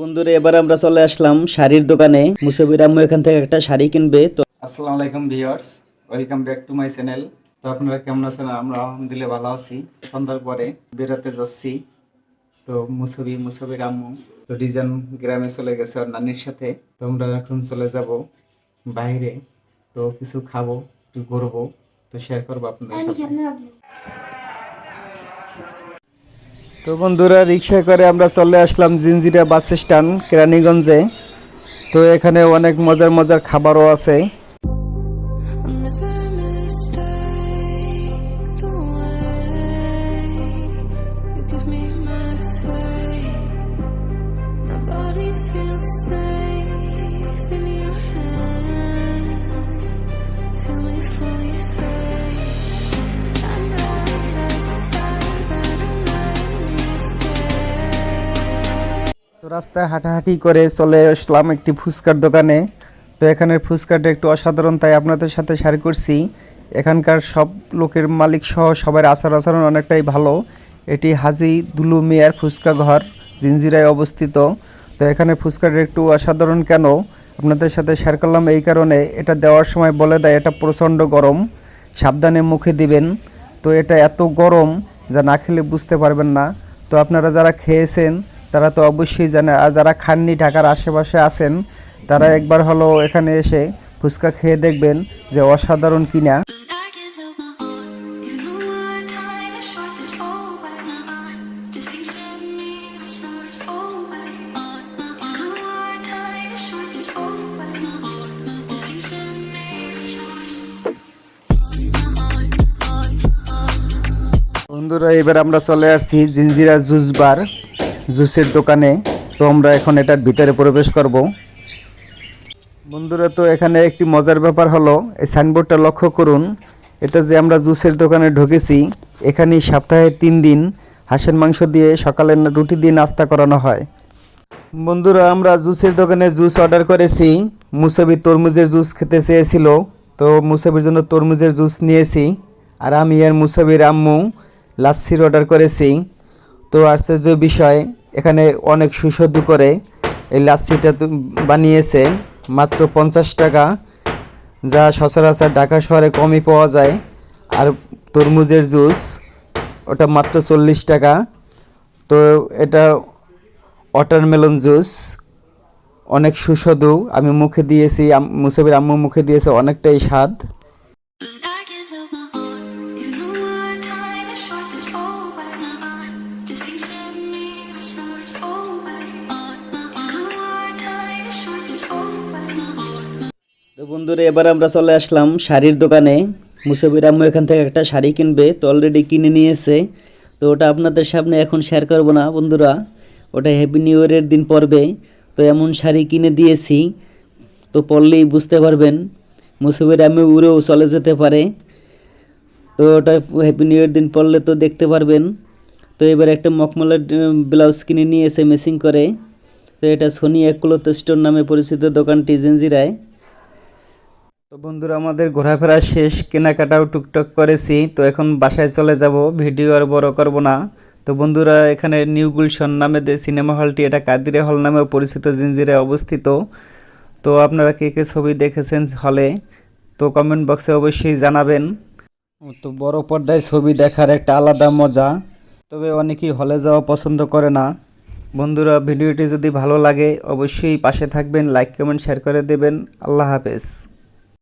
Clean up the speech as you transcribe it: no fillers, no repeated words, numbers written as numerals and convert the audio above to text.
বন্ধুরা এবার আমরা চলে আসলাম শাড়ির দোকানে। মুসাবির আম্মু এখান থেকে একটা শাড়ি কিনবে। তো আসসালামু আলাইকুম viewers, welcome back to my channel. তো আপনারা কেমন আছেন? আমরা আলহামদুলিল্লাহ ভালো আছি। সন্ধ্যার পরে বেড়াতে যাচ্ছি। তো মুসাবির আম্মু তো ডিজাইন গ্রামে চলে গেছে ওর নানির সাথে। তো আমরা এখন চলে যাব বাইরে। তো কিছু খাবো, একটু ঘুরবো, তো শেয়ার করবো আপনাদের সাথে। তো বন্ধুরা রিক্সা করে আমরা চলে আসলাম জিঞ্জিরা বাস স্ট্যান্ড কেরানীগঞ্জে। তো এখানে অনেক মজার মজার খাবারও আছে। তো রাস্তায় হাঁটাহাঁটি করে চলে আসলাম একটি ফুচকার দোকানে। তো এখানের ফুচকাটা একটু অসাধারণ, তাই আপনাদের সাথে শেয়ার করছি। এখানকার সব লোকের মালিক সহ সবার আচরণ অনেকটাই ভালো। এটি হাজি দুলু মিয়ার ফুচকা ঘর, জিঞ্জিরায় অবস্থিত। তো এখানে ফুচকাটা একটু অসাধারণ কেন আপনাদের সাথে শেয়ার করলাম এই কারণে, এটা দেওয়ার সময় বলে দেয় এটা প্রচণ্ড গরম, সাবধানে মুখে দিবেন। তো এটা এত গরম যা না খেলে বুঝতে পারবেন না। তো আপনারা যারা খেয়েছেন তারা তো অবশ্যই জানে, আর যারা খাননি ঢাকার আশেপাশে আছেন তারা একবার হলো এখানে এসে ফুচকা খেয়ে দেখবেন যে অসাধারণ কিনা। বন্ধুরা এবার আমরা চলে আসছি জিঞ্জিরা জুস বার, জুসের দোকানে। তো আমরা এখন এটার ভিতরে প্রবেশ করব। বন্ধুরা তো এখানে একটি মজার ব্যাপার হলো, এই সাইনবোর্ডটা লক্ষ্য করুন। এটা যে আমরা জুসের দোকানে ঢুকেছি, এখানে সপ্তাহে 3 দিন হাঁসের মাংস দিয়ে সকালে রুটি দিয়ে নাস্তা করানো হয়। বন্ধুরা আমরা জুসের দোকানে জুস অর্ডার করেছি। মুসাবি তরমুজের জুস খেতে চেয়েছিল, তো মুসাবির জন্য তরমুজের জুস নিয়েছি। আর আমি আর মুসাবির আম্মু লাচ্ছির অর্ডার করেছি। তো আশ্চর্য বিষয়, এখানে অনেক সুস্বাদু করে এই লাচ্ছিটা বানিয়েছে মাত্র 50 টাকা, যা সচরাচর ঢাকা শহরে কমই পাওয়া যায়। আর তরমুজের জুস ওটা মাত্র 40 টাকা। তো এটা ওয়াটারমেলন জুস, অনেক সুস্বাদু। আমি মুখে দিয়েছি, মুসাবির আম্মু মুখে দিয়েছে, অনেকটাই স্বাদ। তো বন্ধুরা এবার আমরা চলে আসলাম শাড়ির দোকানে। মুসাবির আম্মু এখান থেকে একটা শাড়ি কিনবে, তো অলরেডি কিনে নিয়েছে। তো ওটা আপনাদের সামনে এখন শেয়ার করব না বন্ধুরা, ওটা হ্যাপি নিউ ইয়ারের দিন পরবে। তো এমন শাড়ি কিনে দিয়েছি, তো পরলেই বুঝতে পারবেন মুসাবির আম্মু উড়েও চলে যেতে পারে। তো ওটা হ্যাপি নিউ ইয়ার দিন পরলে তো দেখতে পারবেন। তো এবার একটা মখমলের ব্লাউজ কিনে নিয়েছে ম্যাচিং করে। তো এটা সোনি ক্লথ স্টোর নামে পরিচিত দোকানটি জিঞ্জিরায়। তো বন্ধুরা আমাদের ঘোরাফেরা শেষ, কেনাকাটাও টুকটাক করেছি। তো এখন বাসায় চলে যাব, ভিডিও আর বড় করব না। তো বন্ধুরা এখানে নিউ গুলশন নামে যে সিনেমা হলটি, এটা কাদিরে হল নামেও পরিচিত, জিঞ্জিরায় অবস্থিত। তো আপনারা কে কে ছবি দেখেছেন হলে, তো কমেন্ট বক্সে অবশ্যই জানাবেন। তো বড় পর্দায় ছবি দেখার একটা আলাদা মজা, তবে অনেকেই হলে যাওয়া পছন্দ করে না। বন্ধুরা ভিডিওটি যদি ভালো লাগে অবশ্যই পাশে থাকবেন, লাইক কমেন্ট শেয়ার করে দেবেন। আল্লাহ হাফেজ।